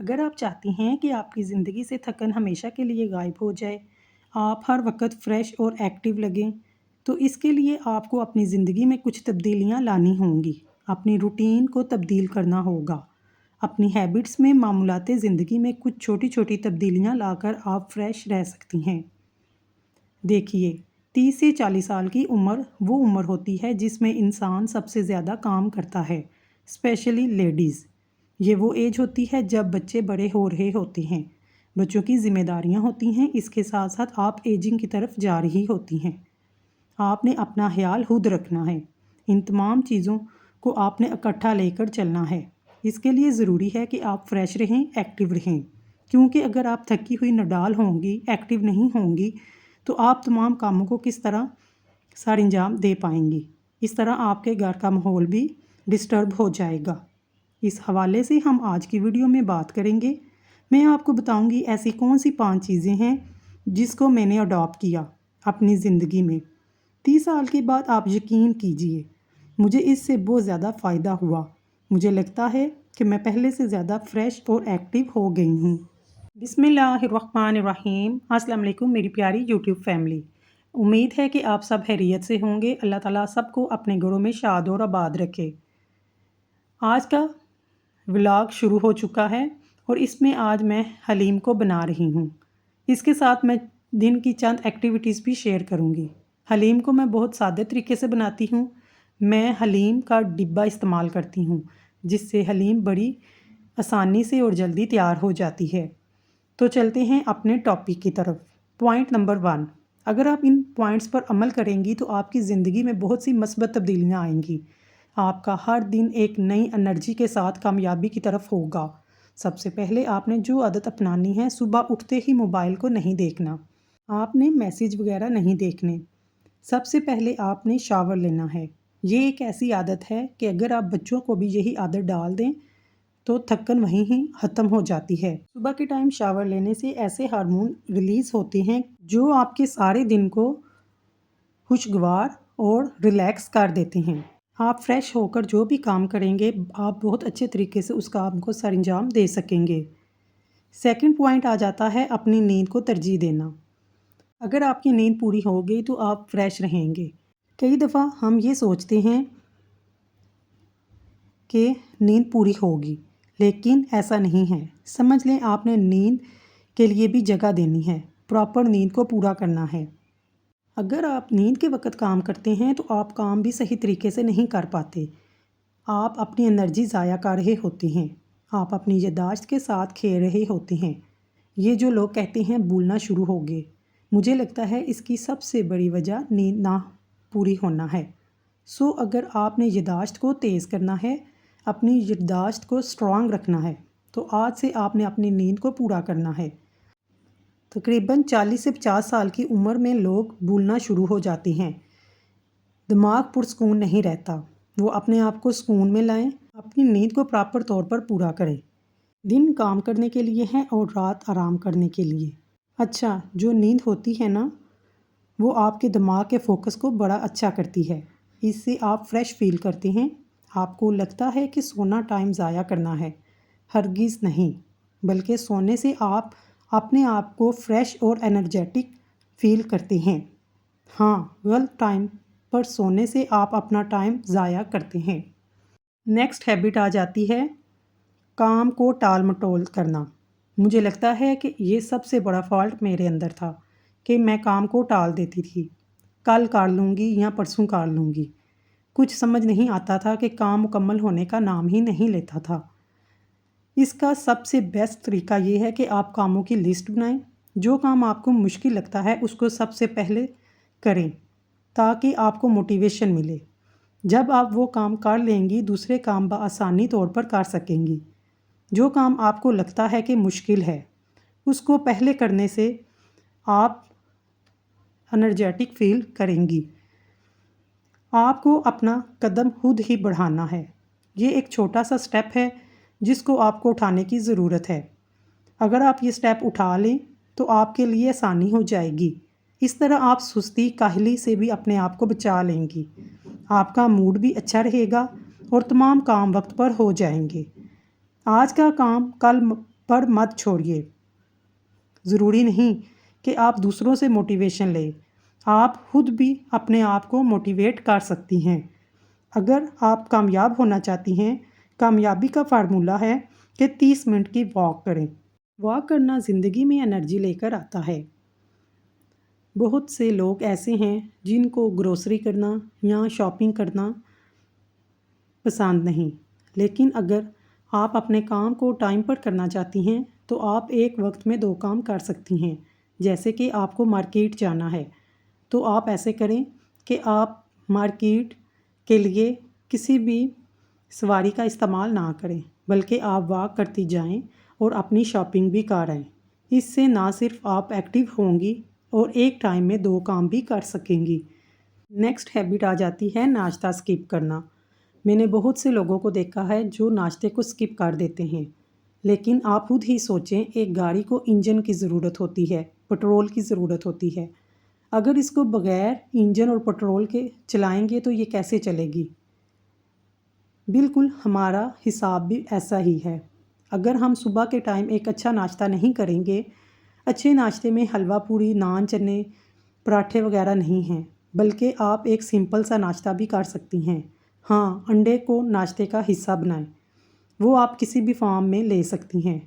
अगर आप चाहती हैं कि आपकी ज़िंदगी से थकन हमेशा के लिए गायब हो जाए, आप हर वक़्त फ्रेश और एक्टिव लगें, तो इसके लिए आपको अपनी ज़िंदगी में कुछ तब्दीलियाँ लानी होंगी। अपनी रूटीन को तब्दील करना होगा। अपनी हैबिट्स में मामूलाते ज़िंदगी में कुछ छोटी-छोटी तब्दीलियाँ लाकर आप फ्रेश रह सकती हैं। देखिए, 30 से 40 साल की उम्र वो उम्र होती है जिसमें इंसान सबसे ज़्यादा काम करता है, स्पेशली लेडीज़। ये वो एज होती है जब बच्चे बड़े हो रहे होते हैं, बच्चों की ज़िम्मेदारियाँ होती हैं, इसके साथ साथ आप एजिंग की तरफ जा रही होती हैं। आपने अपना ख्याल खुद रखना है। इन तमाम चीज़ों को आपने इकट्ठा लेकर चलना है। इसके लिए ज़रूरी है कि आप फ्रेश रहें, एक्टिव रहें, क्योंकि अगर आप थकी हुई नडाल होंगी, एक्टिव नहीं होंगी, तो आप तमाम कामों को किस तरह सर अंजाम दे पाएंगी। इस तरह आपके घर का माहौल भी डिस्टर्ब हो जाएगा। इस हवाले से हम आज की वीडियो में बात करेंगे। मैं आपको बताऊंगी ऐसी कौन सी 5 चीज़ें हैं जिसको मैंने अडॉप्ट किया अपनी ज़िंदगी में। 30 साल के बाद आप यकीन कीजिए, मुझे इससे बहुत ज़्यादा फ़ायदा हुआ। मुझे लगता है कि मैं पहले से ज़्यादा फ्रेश और एक्टिव हो गई हूँ। बिस्मिल्लाहिर्रहमानिर्रहीम। अस्सलाम वालेकुम मेरी प्यारी यूट्यूब फैमिली। उम्मीद है कि आप सब खैरियत से होंगे। अल्लाह ताला सबको अपने घरों में शाद और आबाद रखे। आज का व्लॉग शुरू हो चुका है और इसमें आज मैं हलीम को बना रही हूँ। इसके साथ मैं दिन की चंद एक्टिविटीज़ भी शेयर करूँगी। हलीम को मैं बहुत सादे तरीके से बनाती हूँ। मैं हलीम का डिब्बा इस्तेमाल करती हूँ, जिससे हलीम बड़ी आसानी से और जल्दी तैयार हो जाती है। तो चलते हैं अपने टॉपिक की तरफ। पॉइंट नंबर 1, अगर आप इन पॉइंट्स पर अमल करेंगी तो आपकी ज़िंदगी में बहुत सी मस्बत तब्दीलियाँ आएंगी। आपका हर दिन एक नई एनर्जी के साथ कामयाबी की तरफ होगा। सबसे पहले आपने जो आदत अपनानी है, सुबह उठते ही मोबाइल को नहीं देखना। आपने मैसेज वगैरह नहीं देखने। सबसे पहले आपने शावर लेना है। ये एक ऐसी आदत है कि अगर आप बच्चों को भी यही आदत डाल दें तो थकन वहीं ही ख़त्म हो जाती है। सुबह के टाइम शावर लेने से ऐसे हार्मोन रिलीज़ होते हैं जो आपके सारे दिन को खुशगवार और रिलैक्स कर देते हैं। आप फ्रेश होकर जो भी काम करेंगे, आप बहुत अच्छे तरीके से उस काम को सर अंजाम दे सकेंगे। सेकंड पॉइंट आ जाता है अपनी नींद को तरजीह देना। अगर आपकी नींद पूरी हो गई तो आप फ्रेश रहेंगे। कई दफ़ा हम ये सोचते हैं कि नींद पूरी होगी, लेकिन ऐसा नहीं है। समझ लें आपने नींद के लिए भी जगह देनी है, प्रॉपर नींद को पूरा करना है। अगर आप नींद के वक्त काम करते हैं तो आप काम भी सही तरीके से नहीं कर पाते। आप अपनी एनर्जी ज़ाया कर रहे होते हैं। आप अपनी याददाश्त के साथ खेल रहे होते हैं। ये जो लोग कहते हैं भूलना शुरू हो गए, मुझे लगता है इसकी सबसे बड़ी वजह नींद ना पूरी होना है। सो अगर आपने याददाश्त को तेज़ करना है, अपनी याददाश्त को स्ट्रॉन्ग रखना है, तो आज से आपने अपनी नींद को पूरा करना है। तकरीबन 40 से 50 साल की उम्र में लोग भूलना शुरू हो जाते हैं। दिमाग पुरसकून नहीं रहता। वो अपने आप को सुकून में लाएं, अपनी नींद को प्रॉपर तौर पर पूरा करें। दिन काम करने के लिए है और रात आराम करने के लिए। अच्छा, जो नींद होती है ना, वो आपके दिमाग के फोकस को बड़ा अच्छा करती है। इससे आप फ्रेश फील करते हैं। आपको लगता है कि सोना टाइम ज़ाया करना है, हरगिज़ नहीं, बल्कि सोने से आप अपने आप को फ्रेश और एनर्जेटिक फील करते हैं। हाँ, गलत टाइम पर सोने से आप अपना टाइम ज़ाया करते हैं। नेक्स्ट हैबिट आ जाती है काम को टाल मटोल करना। मुझे लगता है कि ये सबसे बड़ा फॉल्ट मेरे अंदर था कि मैं काम को टाल देती थी। कल कर लूँगी या परसों कर लूँगी। कुछ समझ नहीं आता था कि काम मुकम्मल होने का नाम ही नहीं लेता था। इसका सबसे बेस्ट तरीका ये है कि आप कामों की लिस्ट बनाएं। जो काम आपको मुश्किल लगता है उसको सबसे पहले करें, ताकि आपको मोटिवेशन मिले। जब आप वो काम कर लेंगी, दूसरे काम बआसानी तौर पर कर सकेंगी। जो काम आपको लगता है कि मुश्किल है, उसको पहले करने से आप एनर्जेटिक फील करेंगी। आपको अपना कदम खुद ही बढ़ाना है। ये एक छोटा सा स्टेप है जिसको आपको उठाने की ज़रूरत है। अगर आप ये स्टेप उठा लें तो आपके लिए आसानी हो जाएगी। इस तरह आप सुस्ती काहली से भी अपने आप को बचा लेंगी। आपका मूड भी अच्छा रहेगा और तमाम काम वक्त पर हो जाएंगे। आज का काम कल پر مت چھوڑیے۔ ضروری نہیں کہ آپ دوسروں سے موٹیویشن لیں، آپ خود بھی اپنے آپ کو موٹیویٹ کر سکتی ہیں۔ اگر آپ کامیاب ہونا چاہتی ہیں، کامیابی کا فارمولہ ہے کہ 30 منٹ کی واک کریں۔ واک کرنا زندگی میں انرجی لے کر آتا ہے۔ بہت سے لوگ ایسے ہیں جن کو گروسری کرنا یا شاپنگ کرنا پسند نہیں، لیکن اگر آپ اپنے کام کو ٹائم پر کرنا چاہتی ہیں تو آپ ایک وقت میں 2 کام کر سکتی ہیں۔ جیسے کہ آپ کو مارکیٹ جانا ہے تو آپ ایسے کریں کہ آپ مارکیٹ کے لیے کسی بھی سواری کا استعمال نہ کریں، بلکہ آپ واک کرتی جائیں اور اپنی شاپنگ بھی کر آئیں۔ اس سے نہ صرف آپ ایکٹیو ہوں گی اور ایک ٹائم میں 2 کام بھی کر سکیں گی۔ نیکسٹ ہیبٹ آ جاتی ہے ناشتہ اسکپ کرنا۔ میں نے بہت سے لوگوں کو دیکھا ہے جو ناشتے کو اسکپ کر دیتے ہیں، لیکن آپ خود ہی سوچیں، ایک گاڑی کو انجن کی ضرورت ہوتی ہے، پٹرول کی ضرورت ہوتی ہے۔ اگر اس کو بغیر انجن اور پٹرول کے چلائیں گے تو یہ کیسے چلے گی؟ بالکل ہمارا حساب بھی ایسا ہی ہے۔ اگر ہم صبح کے ٹائم ایک اچھا ناشتہ نہیں کریں گے، اچھے ناشتے میں حلوہ پوری، نان، چنے، پراٹھے وغیرہ نہیں ہیں، بلکہ آپ ایک سمپل سا ناشتہ بھی کر سکتی ہیں۔ ہاں، انڈے کو ناشتے کا حصہ بنائیں، وہ آپ کسی بھی فارم میں لے سکتی ہیں۔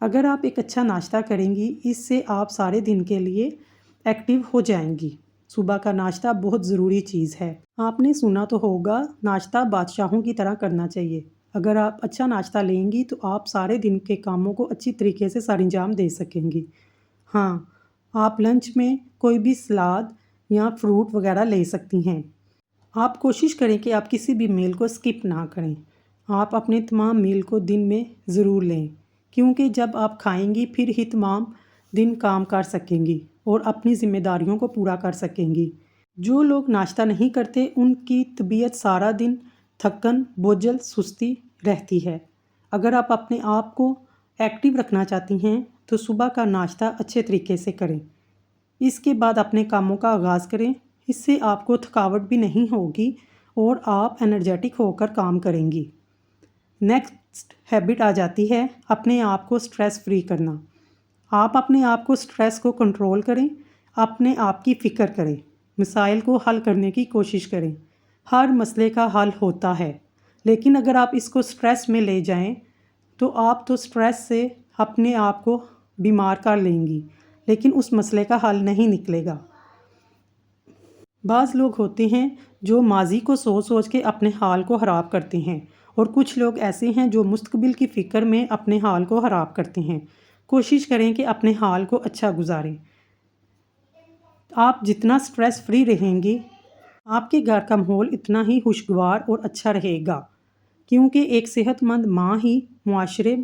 اگر آپ ایک اچھا ناشتہ کریں گی، اس سے آپ سارے دن کے لیے ایکٹیو ہو جائیں گی۔ صبح کا ناشتہ بہت ضروری چیز ہے۔ آپ نے سنا تو ہوگا، ناشتہ بادشاہوں کی طرح کرنا چاہیے۔ اگر آپ اچھا ناشتہ لیں گی تو آپ سارے دن کے کاموں کو اچھی طریقے سے سر انجام دے سکیں گی۔ ہاں، آپ لنچ میں کوئی بھی سلاد یا فروٹ وغیرہ لے سکتی ہیں۔ آپ کوشش کریں کہ آپ کسی بھی میل کو اسکپ نہ کریں۔ آپ اپنے تمام میل کو دن میں ضرور لیں، کیونکہ جب آپ کھائیں گی پھر ہی تمام دن کام کر سکیں گی اور اپنی ذمہ داریوں کو پورا کر سکیں گی۔ جو لوگ ناشتہ نہیں کرتے ان کی طبیعت سارا دن تھکن، بوجھل، سستی رہتی ہے۔ اگر آپ اپنے آپ کو ایکٹیو رکھنا چاہتی ہیں تو صبح کا ناشتہ اچھے طریقے سے کریں۔ اس کے بعد اپنے کاموں کا آغاز کریں، اس سے آپ کو تھکاوٹ بھی نہیں ہوگی اور آپ انرجیٹک ہو کر کام کریں گی۔ نیکسٹ ہیبٹ آ جاتی ہے اپنے آپ کو سٹریس فری کرنا۔ آپ اپنے آپ کو سٹریس کو کنٹرول کریں، اپنے آپ کی فکر کریں، مسائل کو حل کرنے کی کوشش کریں۔ ہر مسئلے کا حل ہوتا ہے، لیکن اگر آپ اس کو سٹریس میں لے جائیں تو آپ تو سٹریس سے اپنے آپ کو بیمار کر لیں گی، لیکن اس مسئلے کا حل نہیں نکلے گا۔ بعض لوگ ہوتے ہیں جو ماضی کو سوچ سوچ کے اپنے حال کو خراب کرتے ہیں، اور کچھ لوگ ایسے ہیں جو مستقبل کی فکر میں اپنے حال کو خراب کرتے ہیں۔ کوشش کریں کہ اپنے حال کو اچھا گزاریں۔ آپ جتنا سٹریس فری رہیں گی، آپ کے گھر کا ماحول اتنا ہی خوشگوار اور اچھا رہے گا، کیونکہ ایک صحت مند ماں ہی معاشرے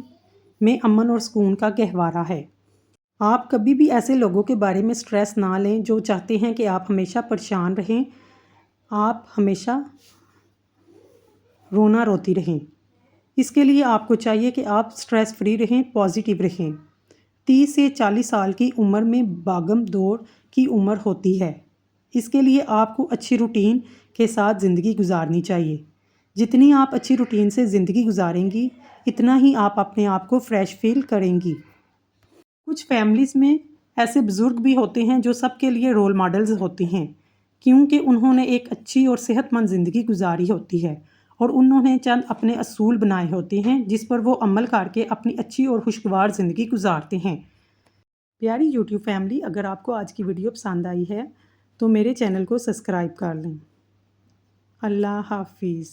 میں امن اور سکون کا گہوارہ ہے۔ آپ کبھی بھی ایسے لوگوں کے بارے میں سٹریس نہ لیں جو چاہتے ہیں کہ آپ ہمیشہ پریشان رہیں، آپ ہمیشہ رونا روتی رہیں۔ اس کے لیے آپ کو چاہیے کہ آپ سٹریس فری رہیں، پازیٹیو رہیں۔ 30 سے 40 سال کی عمر میں بھاگم دوڑ کی عمر ہوتی ہے، اس کے لیے آپ کو اچھی روٹین کے ساتھ زندگی گزارنی چاہیے۔ جتنی آپ اچھی روٹین سے زندگی گزاریں گی، اتنا ہی آپ اپنے آپ کو فریش فیل کریں گی۔ کچھ فیملیز میں ایسے بزرگ بھی ہوتے ہیں جو سب کے لیے رول ماڈلز ہوتے ہیں، کیونکہ انہوں نے ایک اچھی اور صحت مند زندگی گزاری ہوتی ہے اور انہوں نے چند اپنے اصول بنائے ہوتے ہیں جس پر وہ عمل کر کے اپنی اچھی اور خوشگوار زندگی گزارتے ہیں۔ پیاری یوٹیوب فیملی، اگر آپ کو آج کی ویڈیو پسند آئی ہے تو میرے چینل کو سبسکرائب کر لیں۔ اللہ حافظ۔